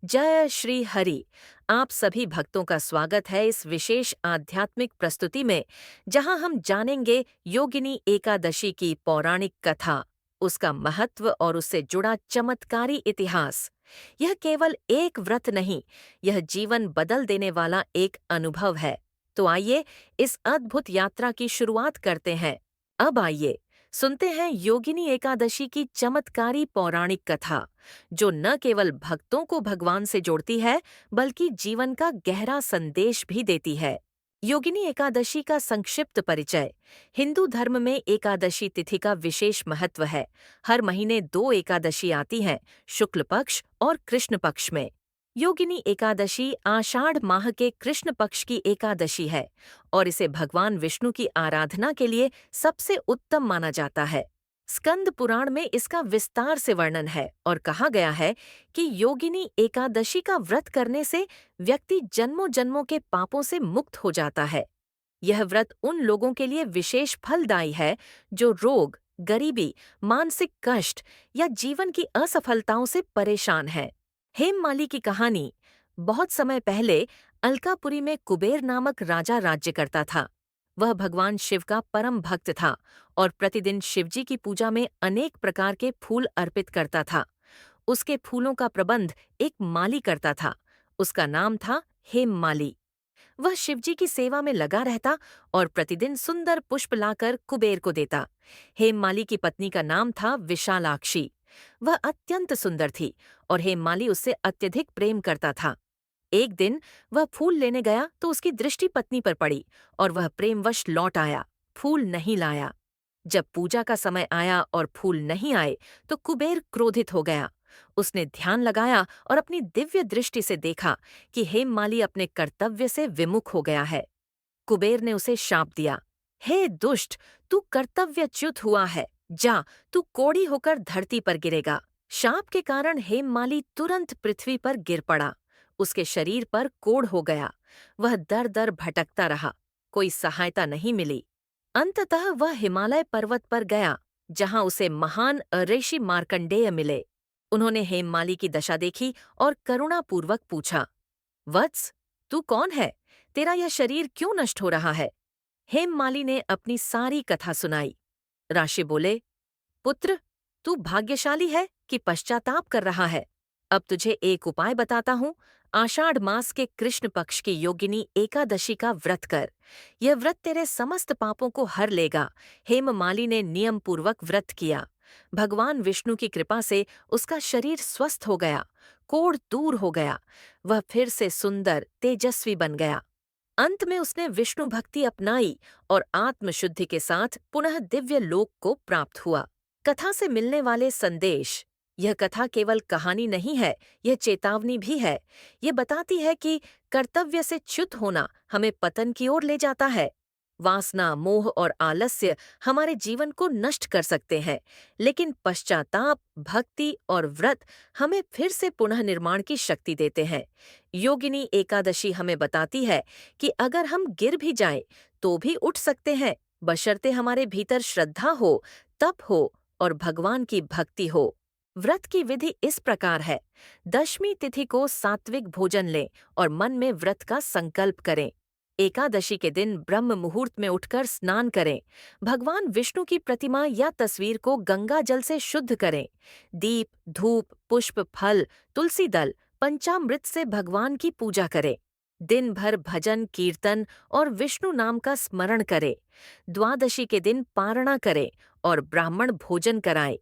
जय श्री हरि। आप सभी भक्तों का स्वागत है इस विशेष आध्यात्मिक प्रस्तुति में, जहां हम जानेंगे योगिनी एकादशी की पौराणिक कथा, उसका महत्व और उससे जुड़ा चमत्कारी इतिहास। यह केवल एक व्रत नहीं, यह जीवन बदल देने वाला एक अनुभव है। तो आइए इस अद्भुत यात्रा की शुरुआत करते हैं। अब आइए सुनते हैं योगिनी एकादशी की चमत्कारी पौराणिक कथा, जो न केवल भक्तों को भगवान से जोड़ती है, बल्कि जीवन का गहरा संदेश भी देती है। योगिनी एकादशी का संक्षिप्त परिचय। हिंदू धर्म में एकादशी तिथि का विशेष महत्व है। हर महीने दो एकादशी आती हैं, शुक्ल पक्ष और कृष्ण पक्ष में। योगिनी एकादशी आषाढ़ माह के कृष्ण पक्ष की एकादशी है और इसे भगवान विष्णु की आराधना के लिए सबसे उत्तम माना जाता है। स्कंद पुराण में इसका विस्तार से वर्णन है और कहा गया है कि योगिनी एकादशी का व्रत करने से व्यक्ति जन्मों जन्मों के पापों से मुक्त हो जाता है। यह व्रत उन लोगों के लिए विशेष फलदायी है जो रोग, गरीबी, मानसिक कष्ट या जीवन की असफलताओं से परेशान हैं। हेममाली की कहानी। बहुत समय पहले अलकापुरी में कुबेर नामक राजा राज्य करता था। वह भगवान शिव का परम भक्त था और प्रतिदिन शिवजी की पूजा में अनेक प्रकार के फूल अर्पित करता था। उसके फूलों का प्रबंध एक माली करता था। उसका नाम था हेममाली। वह शिवजी की सेवा में लगा रहता और प्रतिदिन सुंदर पुष्प लाकर कुबेर को देता। हेममाली की पत्नी का नाम था विशालाक्षी। वह अत्यंत सुंदर थी और हेममाली उससे अत्यधिक प्रेम करता था। एक दिन वह फूल लेने गया तो उसकी दृष्टि पत्नी पर पड़ी और वह प्रेमवश लौट आया, फूल नहीं लाया। जब पूजा का समय आया और फूल नहीं आए तो कुबेर क्रोधित हो गया। उसने ध्यान लगाया और अपनी दिव्य दृष्टि से देखा कि हेममाली अपने कर्तव्य से विमुख हो गया है। कुबेर ने उसे शाप दिया, हे दुष्ट, तू कर्तव्यच्युत हुआ है। जा, तू कोढ़ी होकर धरती पर गिरेगा। शाप के कारण हेममाली तुरंत पृथ्वी पर गिर पड़ा। उसके शरीर पर कोढ़ हो गया। वह दर दर भटकता रहा, कोई सहायता नहीं मिली। अंततः वह हिमालय पर्वत पर गया, जहां उसे महान ऋषि मार्कंडेय मिले। उन्होंने हेममाली की दशा देखी और करुणापूर्वक पूछा, वत्स, तू कौन है? तेरा यह शरीर क्यों नष्ट हो रहा है? हेममाली ने अपनी सारी कथा सुनाई। ऋषि बोले, पुत्र, तू भाग्यशाली है कि पश्चाताप कर रहा है। अब तुझे एक उपाय बताता हूँ। आषाढ़ मास के कृष्ण पक्ष की योगिनी एकादशी का व्रत कर। यह व्रत तेरे समस्त पापों को हर लेगा। हेममाली ने नियम पूर्वक व्रत किया। भगवान विष्णु की कृपा से उसका शरीर स्वस्थ हो गया, कोढ़ दूर हो गया। वह फिर से सुंदर, तेजस्वी बन गया। अंत में उसने विष्णु भक्ति अपनाई और आत्मशुद्धि के साथ पुनः दिव्य लोक को प्राप्त हुआ। कथा से मिलने वाले संदेश। यह कथा केवल कहानी नहीं है, यह चेतावनी भी है। ये बताती है कि कर्तव्य से च्युत होना हमें पतन की ओर ले जाता है। वासना, मोह और आलस्य हमारे जीवन को नष्ट कर सकते हैं, लेकिन पश्चाताप, भक्ति और व्रत हमें फिर से पुनः निर्माण की शक्ति देते हैं। योगिनी एकादशी हमें बताती है कि अगर हम गिर भी जाएं, तो भी उठ सकते हैं, बशर्ते हमारे भीतर श्रद्धा हो, तप हो और भगवान की भक्ति हो। व्रत की विधि इस प्रकार है। दशमी तिथि को सात्विक भोजन लें और मन में व्रत का संकल्प करें। एकादशी के दिन ब्रह्म मुहूर्त में उठकर स्नान करें। भगवान विष्णु की प्रतिमा या तस्वीर को गंगा जल से शुद्ध करें। दीप, धूप, पुष्प, फल, तुलसी दल, पंचामृत से भगवान की पूजा करें। दिन भर भजन, कीर्तन और विष्णु नाम का स्मरण करें। द्वादशी के दिन पारणा करें और ब्राह्मण भोजन कराएं।